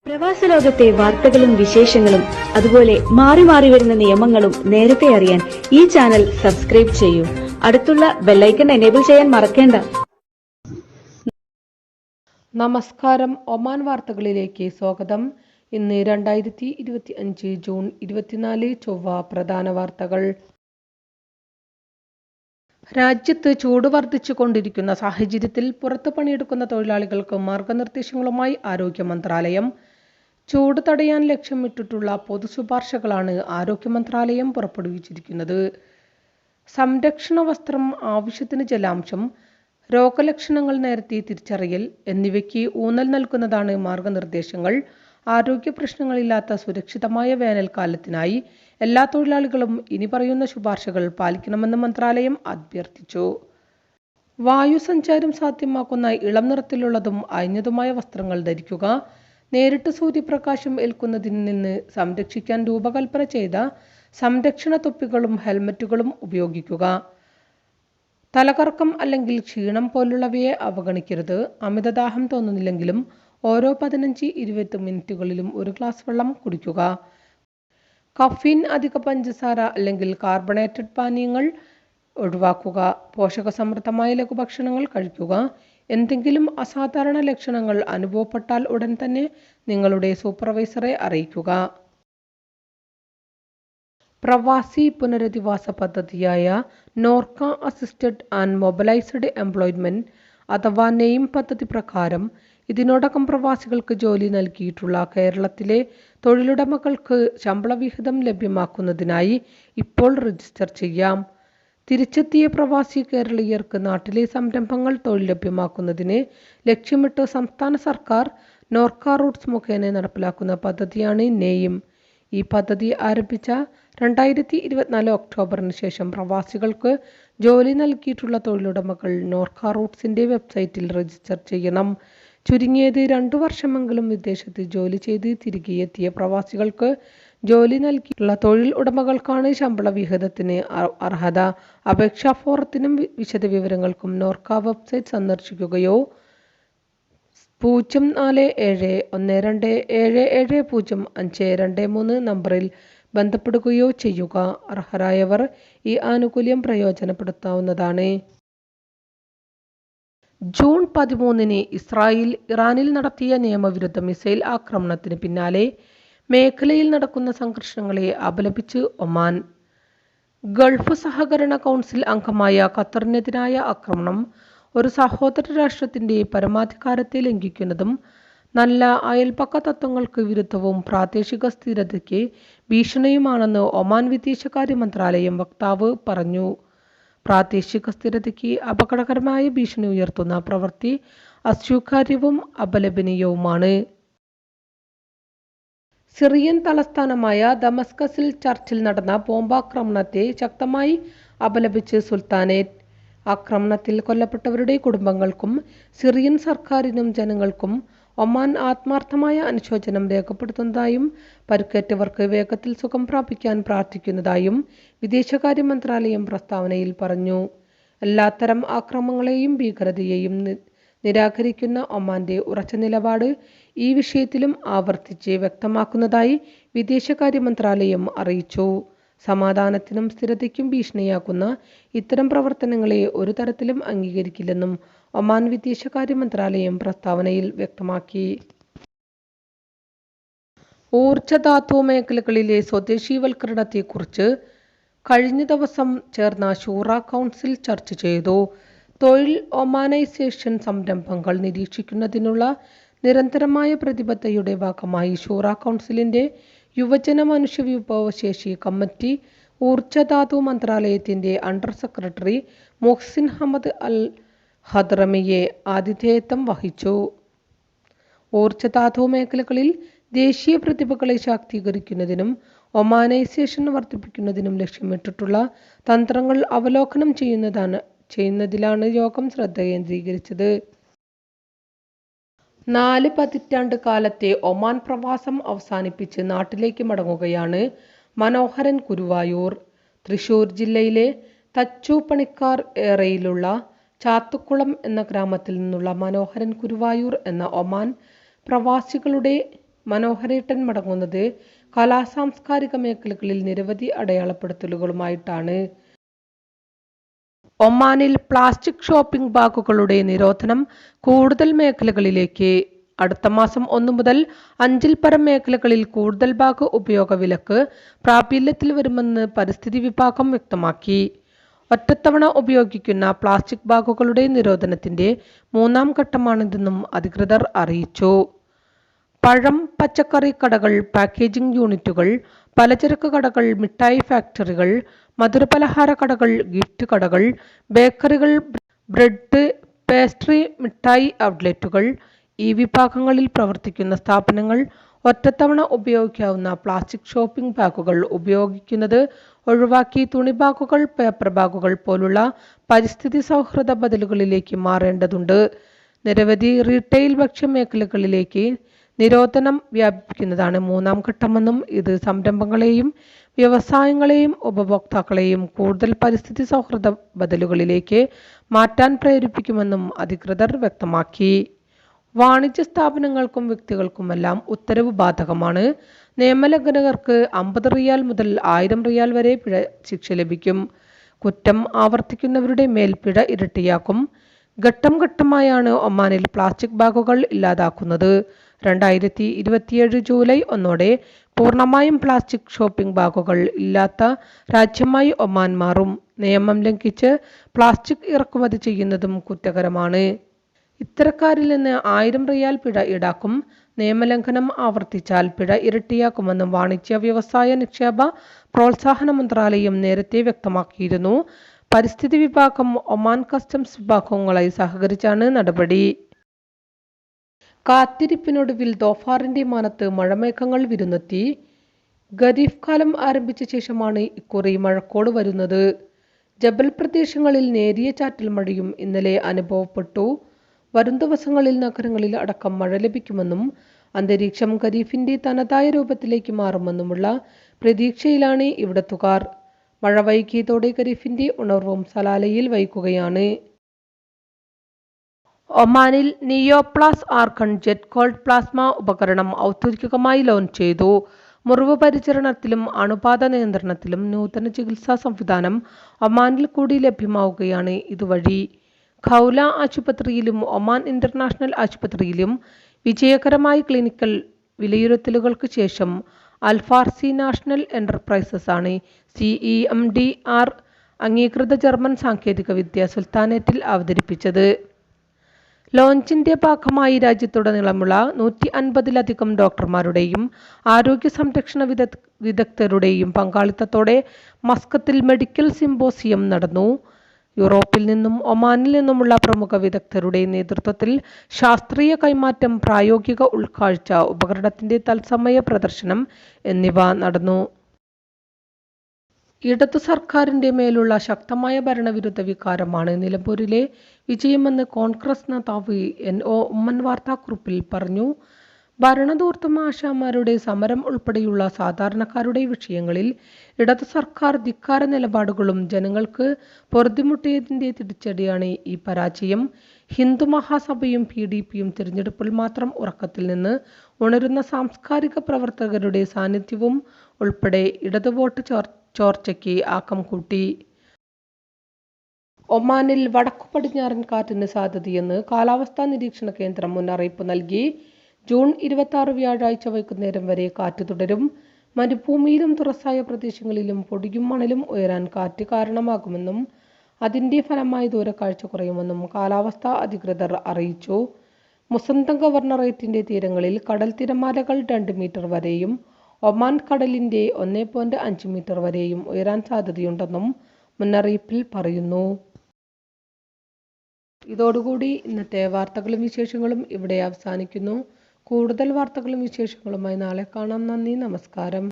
പ്രവാസ ലോകത്തെ വാർത്തകളും വിശേഷങ്ങളും അതുപോലെ മാറി മാറി വരുന്ന നിയമങ്ങളും നേരത്തെ അറിയാൻ ഈ ചാനൽ സബ്സ്ക്രൈബ് ചെയ്യൂ. അടുത്തുള്ള ബെല്ലൈക്കൺ എനേബിൾ ചെയ്യാൻ മറക്കേണ്ട. നമസ്കാരം. ഒമാൻ വാർത്തകളിലേക്ക് സ്വാഗതം. ഇന്ന് 2025 ജൂൺ 24 ചൊവ്വ. പ്രധാന വാർത്തകൾ. രാജ്യത്ത് ചൂട് വർദ്ധിച്ചുകൊണ്ടിരിക്കുന്ന സാഹചര്യത്തിൽ പുറത്ത് പണിയെടുക്കുന്ന തൊഴിലാളികൾക്ക് മാർഗനിർദ്ദേശങ്ങളുമായി ആരോഗ്യ മന്ത്രാലയം. ചൂട് തടയാൻ ലക്ഷ്യമിട്ടിട്ടുള്ള പൊതു ശുപാർശകളാണ് ആരോഗ്യ മന്ത്രാലയം പുറപ്പെടുവിച്ചിരിക്കുന്നത്. സംരക്ഷണ വസ്ത്രം, ആവശ്യത്തിന് ജലാംശം, രോഗലക്ഷണങ്ങൾ നേരത്തെ തിരിച്ചറിയൽ എന്നിവയ്ക്ക് ഊന്നൽ നൽകുന്നതാണ് മാർഗനിർദ്ദേശങ്ങൾ. ആരോഗ്യ പ്രശ്നങ്ങളില്ലാത്ത സുരക്ഷിതമായ വേനൽക്കാലത്തിനായി എല്ലാ തൊഴിലാളികളും ഇനി പറയുന്ന ശുപാർശകൾ പാലിക്കണമെന്ന് മന്ത്രാലയം അഭ്യർത്ഥിച്ചു. വായുസഞ്ചാരം സാധ്യമാക്കുന്ന ഇളം നിറത്തിലുള്ളതും അയഞ്ഞതുമായ വസ്ത്രങ്ങൾ ധരിക്കുക. നേരിട്ട് സൂര്യപ്രകാശം ഏൽക്കുന്നതിൽ നിന്ന് സംരക്ഷിക്കാൻ രൂപകൽപ്പന ചെയ്ത സംരക്ഷണ തൊപ്പികളും ഹെൽമറ്റുകളും ഉപയോഗിക്കുക. തലകറക്കം അല്ലെങ്കിൽ ക്ഷീണം പോലുള്ളവയെ അവഗണിക്കരുത്. അമിതദാഹം തോന്നുന്നില്ലെങ്കിലും ഓരോ 15-20 മിനിറ്റുകളിലും ഒരു ഗ്ലാസ് വെള്ളം കുടിക്കുക. കഫീൻ, അധിക പഞ്ചസാര അല്ലെങ്കിൽ കാർബണേറ്റഡ് പാനീയങ്ങൾ ഒഴിവാക്കുക. പോഷകസമൃദ്ധമായ ലഘുഭക്ഷണങ്ങൾ കഴിക്കുക. എന്തെങ്കിലും അസാധാരണ ലക്ഷണങ്ങൾ അനുഭവപ്പെട്ടാൽ ഉടൻ തന്നെ നിങ്ങളുടെ സൂപ്പർവൈസറെ അറിയിക്കുക. പ്രവാസി പുനരധിവാസ പദ്ധതിയായ Norka assisted and mobilised employment അഥവാ നെയിം പദ്ധതി പ്രകാരം ഇതിനോടകം പ്രവാസികൾക്ക് ജോലി നൽകിയിട്ടുള്ള കേരളത്തിലെ തൊഴിലുടമകൾക്ക് ശമ്പളവിഹിതം ലഭ്യമാക്കുന്നതിനായി ഇപ്പോൾ രജിസ്റ്റർ ചെയ്യാം. തിരിച്ചെത്തിയ പ്രവാസി കേരളീയർക്ക് നാട്ടിലെ സംരംഭങ്ങൾ തൊഴിൽ ലഭ്യമാക്കുന്നതിന് ലക്ഷ്യമിട്ട് സംസ്ഥാന സർക്കാർ നോർക്ക റൂട്ട്സ് മുഖേന നടപ്പിലാക്കുന്ന പദ്ധതിയാണ് നെയിം. ഈ പദ്ധതി ആരംഭിച്ച 2024 ഒക്ടോബറിന് ശേഷം പ്രവാസികൾക്ക് ജോലി നൽകിയിട്ടുള്ള തൊഴിലുടമകൾ നോർക്ക റൂട്ട്സിന്റെ വെബ്സൈറ്റിൽ രജിസ്റ്റർ ചെയ്യണം. ചുരുങ്ങിയത് 2 വർഷമെങ്കിലും വിദേശത്ത് ജോലി ചെയ്ത് തിരികെ എത്തിയ പ്രവാസികൾക്ക് ജോലി നൽകിയിട്ടുള്ള തൊഴിൽ ഉടമകൾക്കാണ് ശമ്പള വിഹിതത്തിന് അർഹത. അപേക്ഷാ ഫോറത്തിനും വിശദവിവരങ്ങൾക്കും നോർക്ക വെബ്സൈറ്റ് സന്ദർശിക്കുകയോ 047127705523 നമ്പറിൽ ബന്ധപ്പെടുകയോ ചെയ്യുക. അർഹരായവർ ഈ ആനുകൂല്യം പ്രയോജനപ്പെടുത്താവുന്നതാണ്. ജൂൺ 13 ഇസ്രായേൽ ഇറാനിൽ നടത്തിയ നിയമവിരുദ്ധ മിസൈൽ ആക്രമണത്തിന് പിന്നാലെ മേഖലയിൽ നടക്കുന്ന സംഘർഷങ്ങളെ അപലപിച്ച് ഒമാൻ. ഗൾഫ് സഹകരണ കൗൺസിൽ അംഗമായ ഖത്തറിനെതിരായ ആക്രമണം ഒരു സഹോദര രാഷ്ട്രത്തിന്റെ പരമാധികാരത്തെ ലംഘിക്കുന്നതും നല്ല അയൽപക്ക തത്വങ്ങൾക്ക് വിരുദ്ധവും പ്രാദേശിക സ്ഥിരതയ്ക്ക് ഭീഷണിയുമാണെന്ന് ഒമാൻ വിദേശകാര്യ മന്ത്രാലയം വക്താവ് പറഞ്ഞു. പ്രാദേശിക സ്ഥിരതയ്ക്ക് അപകടകരമായ ഭീഷണി ഉയർത്തുന്ന പ്രവൃത്തി അസ്വീകാര്യവും അപലപനീയവുമാണ്. സിറിയൻ തലസ്ഥാനമായ ദമസ്കസിൽ ചർച്ചിൽ നടന്ന ബോംബാക്രമണത്തെ ശക്തമായി അപലപിച്ച് സുൽത്താനേറ്റ്. ആക്രമണത്തിൽ കൊല്ലപ്പെട്ടവരുടെ കുടുംബങ്ങൾക്കും സിറിയൻ സർക്കാരിനും ജനങ്ങൾക്കും ഒമാൻ ആത്മാർത്ഥമായ അനുശോചനം രേഖപ്പെടുത്തുന്നതായും പരിക്കേറ്റവർക്ക് വേഗത്തിൽ സുഖം പ്രാപിക്കാൻ പ്രാർത്ഥിക്കുന്നതായും വിദേശകാര്യ മന്ത്രാലയം പ്രസ്താവനയിൽ പറഞ്ഞു. എല്ലാത്തരം ആക്രമണങ്ങളെയും ഭീകരതയെയും നിരാകരിക്കുന്ന ഒമാന്റെ ഉറച്ച നിലപാട് ഈ വിഷയത്തിലും ആവർത്തിച്ച് വ്യക്തമാക്കുന്നതായി വിദേശകാര്യ മന്ത്രാലയം അറിയിച്ചു. സമാധാനത്തിനും സ്ഥിരതയ്ക്കും ഭീഷണിയാക്കുന്ന ഇത്തരം പ്രവർത്തനങ്ങളെ ഒരു തരത്തിലും അംഗീകരിക്കില്ലെന്നും ഒമാൻ വിദേശകാര്യ മന്ത്രാലയം പ്രസ്താവനയിൽ വ്യക്തമാക്കി. ഊർജ്ജധാതു മേഖലകളിലെ സ്വദേശീവൽക്കരണത്തെക്കുറിച്ച് കഴിഞ്ഞ ദിവസം ചേർന്ന ഷൂറ കൗൺസിൽ ചർച്ച ചെയ്തു. തൊഴിൽ ഒമാനൈസേഷൻ സംരംഭങ്ങൾ നിരീക്ഷിക്കുന്നതിനുള്ള നിരന്തരമായ പ്രതിബദ്ധതയുടെ ഭാഗമായി ഷൂറ കൗൺസിലിന്റെ യുവജന മനുഷ്യവിഭവശേഷി കമ്മിറ്റി ഊർജ്ജധാതു മന്ത്രാലയത്തിന്റെ under secretary Muhsin Hamad Al ഹദ്റമിയെ ആതിഥേയത്വം വഹിച്ചു. ഊർജ്ജധാതു മേഖലകളിൽ ദേശീയ പ്രതിഭകളെ ശാക്തീകരിക്കുന്നതിനും ഒമാനൈസേഷൻ വർദ്ധിപ്പിക്കുന്നതിനും ലക്ഷ്യമിട്ടിട്ടുള്ള തന്ത്രങ്ങൾ അവലോകനം ചെയ്യുന്നതിലാണ് യോഗം ശ്രദ്ധ കേന്ദ്രീകരിച്ചത്. 4 പതിറ്റാണ്ട് കാലത്തെ ഒമാൻ പ്രവാസം അവസാനിപ്പിച്ച് നാട്ടിലേക്ക് മടങ്ങുകയാണ് മനോഹരൻ കുരുവായൂർ. തൃശൂർ ജില്ലയിലെ തച്ചൂപ്പണിക്കാർ ഏറയിലുള്ള ചാത്തുക്കുളം എന്ന ഗ്രാമത്തിൽ നിന്നുള്ള മനോഹരൻ കുരുവായൂർ എന്ന ഒമാൻ പ്രവാസികളുടെ മനോഹരേട്ടൻ മടങ്ങുന്നത് കലാസാംസ്കാരിക മേഖലകളിൽ നിരവധി അടയാളപ്പെടുത്തലുകളുമായിട്ടാണ്. ഒമാനിൽ പ്ലാസ്റ്റിക് ഷോപ്പിംഗ് ബാഗുകളുടെ നിരോധനം കൂടുതൽ മേഖലകളിലേക്ക്. അടുത്ത മാസം 1 മുതൽ 5-ൽ പരം മേഖലകളിൽ കൂടുതൽ ബാഗ് ഉപയോഗ വിലക്ക് പ്രാബല്യത്തിൽ വരുമെന്ന് പരിസ്ഥിതി വിഭാഗം വ്യക്തമാക്കി. ഒറ്റത്തവണ ഉപയോഗിക്കുന്ന പ്ലാസ്റ്റിക് ബാഗുകളുടെ നിരോധനത്തിന്റെ 3-ാം ഘട്ടമാണിതെന്നും അധികൃതർ അറിയിച്ചു. പഴം, പച്ചക്കറി കടകൾ, പാക്കേജിംഗ് യൂണിറ്റുകൾ, പലചരക്ക് കടകൾ, മിഠായി ഫാക്ടറികൾ, മധുരപലഹാര കടകൾ, ഗിഫ്റ്റ് കടകൾ, ബേക്കറികൾ, ബ്രെഡ്, പേസ്ട്രി, മിഠായി ഔട്ട്ലെറ്റുകൾ, ഈ വിഭാഗങ്ങളിൽ പ്രവർത്തിക്കുന്ന സ്ഥാപനങ്ങൾ ഒറ്റത്തവണ ഉപയോഗിക്കാവുന്ന പ്ലാസ്റ്റിക് ഷോപ്പിംഗ് ബാഗുകൾ ഉപയോഗിക്കുന്നത് ഒഴിവാക്കി തുണി ബാഗുകൾ, പേപ്പർ ബാഗുകൾ പോലുള്ള പരിസ്ഥിതി സൗഹൃദ ബദലുകളിലേക്ക് മാറേണ്ടതുണ്ട്. നിരവധി റീട്ടെയിൽ ഭക്ഷ്യമേഖലകളിലേക്ക് നിരോധനം വ്യാപിപ്പിക്കുന്നതാണ് 3-ാം ഘട്ടമെന്നും ഇത് സംരംഭങ്ങളെയും വ്യവസായങ്ങളെയും ഉപഭോക്താക്കളെയും കൂടുതൽ പരിസ്ഥിതി സൗഹൃദ ബദലുകളിലേക്ക് മാറ്റാൻ പ്രേരിപ്പിക്കുമെന്നും അധികൃതർ വ്യക്തമാക്കി. വാണിജ്യ സ്ഥാപനങ്ങൾക്കും വ്യക്തികൾക്കുമെല്ലാം ഉത്തരവ് ബാധകമാണ്. നിയമലംഘകർക്ക് 50 റിയാൽ മുതൽ 1000 റിയാൽ വരെ പിഴ ശിക്ഷ ലഭിക്കും. കുറ്റം ആവർത്തിക്കുന്നവരുടെ മേൽ പിഴ ഇരട്ടിയാക്കും. ഘട്ടം ഘട്ടമായാണ് ഒമാനിൽ പ്ലാസ്റ്റിക് ബാഗുകൾ ഇല്ലാതാക്കുന്നത്. 2027 ജൂലൈ 1-ഓടെ പൂർണ്ണമായും പ്ലാസ്റ്റിക് ഷോപ്പിംഗ് ബാഗുകൾ ഇല്ലാത്ത രാജ്യമായി ഒമാൻ മാറും. നിയമം ലംഘിച്ച് പ്ലാസ്റ്റിക് ഇറക്കുമതി ചെയ്യുന്നതും കുറ്റകരമാണ്. ഇത്തരക്കാരിൽ നിന്ന് 1000 റിയാൽ പിഴ ഈടാക്കും. നിയമലംഘനം ആവർത്തിച്ചാൽ പിഴ ഇരട്ടിയാക്കുമെന്നും വാണിജ്യ, വ്യവസായ, നിക്ഷേപ പ്രോത്സാഹന മന്ത്രാലയം നേരത്തെ വ്യക്തമാക്കിയിരുന്നു. പരിസ്ഥിതി വിഭാഗം, ഒമാൻ കസ്റ്റംസ് വിഭാഗവുമായി സഹകരിച്ചാണ് നടപടി. കാത്തിരിപ്പിനൊടുവിൽ ധോഫാറിന്റെ മാനത്ത് മഴമേഘങ്ങൾ വിരുന്നെത്തി. ഖരീഫ് കാലം ആരംഭിച്ച ശേഷമാണ് ഇക്കുറി മഴക്കോട് വരുന്നത്. ജബൽ പ്രദേശങ്ങളിൽ നേരിയ ചാറ്റൽ മഴയും ഇന്നലെ അനുഭവപ്പെട്ടു. വരും ദിവസങ്ങളിൽ നഗരങ്ങളിൽ അടക്കം മഴ ലഭിക്കുമെന്നും അന്തരീക്ഷം ഖരീഫിന്റെ തനതായ രൂപത്തിലേക്ക് മാറുമെന്നുമുള്ള പ്രതീക്ഷയിലാണ് ഇവിടത്തുകാർ. മഴ വൈകിയതോടെ ഖരീഫിന്റെ ഉണർവും സലാലയിൽ വൈകുകയാണ്. ഒമാനിൽ നിയോപ്ലാസ് ആർക്കൺ ജെറ്റ് കോൾഡ് പ്ലാസ്മ ഉപകരണം ഔദ്യോഗികമായി ലോഞ്ച് ചെയ്തു. മുറിവ് പരിചരണത്തിലും അണുബാധ നിയന്ത്രണത്തിലും നൂതന ചികിത്സാ സംവിധാനം ഒമാനിൽ കൂടി ലഭ്യമാവുകയാണ് ഇതുവഴി. ഖൗല ആശുപത്രിയിലും ഒമാൻ ഇന്റർനാഷണൽ ആശുപത്രിയിലും വിജയകരമായ ക്ലിനിക്കൽ വിലയിരുത്തലുകൾക്ക് ശേഷം അൽഫാർസി നാഷണൽ എന്റർപ്രൈസസ് ആണ് CEMDR അംഗീകൃത ജർമ്മൻ സാങ്കേതികവിദ്യ സുൽത്താനേറ്റിൽ അവതരിപ്പിച്ചത്. ലോഞ്ചിന്റെ ഭാഗമായി രാജ്യത്തുടനീളമുള്ള 150-ലധികം ഡോക്ടർമാരുടെയും ആരോഗ്യ സംരക്ഷണ വിദഗ്ധരുടെയും പങ്കാളിത്തത്തോടെ മസ്കത്തിൽ മെഡിക്കൽ സിംപോസിയം നടന്നു. യൂറോപ്പിൽ നിന്നും ഒമാനിൽ നിന്നുമുള്ള പ്രമുഖ വിദഗ്ധരുടെ നേതൃത്വത്തിൽ ശാസ്ത്രീയ കൈമാറ്റം, പ്രായോഗിക ഉൾക്കാഴ്ച, ഉപകരണത്തിന്റെ തത്സമയ പ്രദർശനം എന്നിവ നടന്നു. ഇടതു സർക്കാരിന്റെ മേലുള്ള ശക്തമായ ഭരണവിരുദ്ധ വികാരമാണ് നിലമ്പൂരിലെ വിജയമെന്ന് കോൺഗ്രസ് നേതാവ് NO ഉമ്മൻ വാർത്താക്കുറിപ്പിൽ പറഞ്ഞു. ഭരണധൂർത്തും ആശാമാരുടെ സമരം ഉൾപ്പെടെയുള്ള സാധാരണക്കാരുടെ വിഷയങ്ങളിൽ ഇടതു സർക്കാർ ധിക്കാര നിലപാടുകളും ജനങ്ങൾക്ക് പൊറുതിമുട്ടിയതിന്റെ തിരിച്ചടിയാണ് ഈ പരാജയം. ഹിന്ദു മഹാസഭയും PDPയും തിരഞ്ഞെടുപ്പിൽ മാത്രം ഉറക്കത്തിൽ നിന്ന് ഉണരുന്ന സാംസ്കാരിക പ്രവർത്തകരുടെ സാന്നിധ്യവും ഉൾപ്പെടെ ഇടതു വോട്ട് ചോർച്ചയ്ക്ക് ആക്കം കൂട്ടി. ഒമാനിൽ വടക്കു പടിഞ്ഞാറൻ കാറ്റിന് സാധ്യതയെന്ന് കാലാവസ്ഥാ നിരീക്ഷണ കേന്ദ്രം മുന്നറിയിപ്പ് നൽകി. ജൂൺ 26 വ്യാഴാഴ്ച വൈകുന്നേരം വരെ കാറ്റ് തുടരും. മരുഭൂമിയിലും തുറസായ പ്രദേശങ്ങളിലും പൊടിയും മണലും ഉയരാൻ കാറ്റ് കാരണമാകുമെന്നും അതിന്റെ ഫലമായി ദൂരക്കാഴ്ച കുറയുമെന്നും കാലാവസ്ഥാ അധികൃതർ അറിയിച്ചു. മുസന്തം ഗവർണറേറ്റിന്റെ തീരങ്ങളിൽ കടൽ തിരമാലകൾ 2 മീറ്റർ വരെയും ഒമാൻ കടലിന്റെ 1.5 മീറ്റർ വരെയും ഉയരാൻ സാധ്യതയുണ്ടെന്നും മുന്നറിയിപ്പിൽ പറയുന്നു. ഇതോടുകൂടി ഇന്നത്തെ വാർത്തകളും വിശേഷങ്ങളും ഇവിടെ അവസാനിക്കുന്നു. കൂടുതൽ വാർത്തകളും വിശേഷങ്ങളുമായി നാളെ കാണാം. നന്ദി, നമസ്കാരം.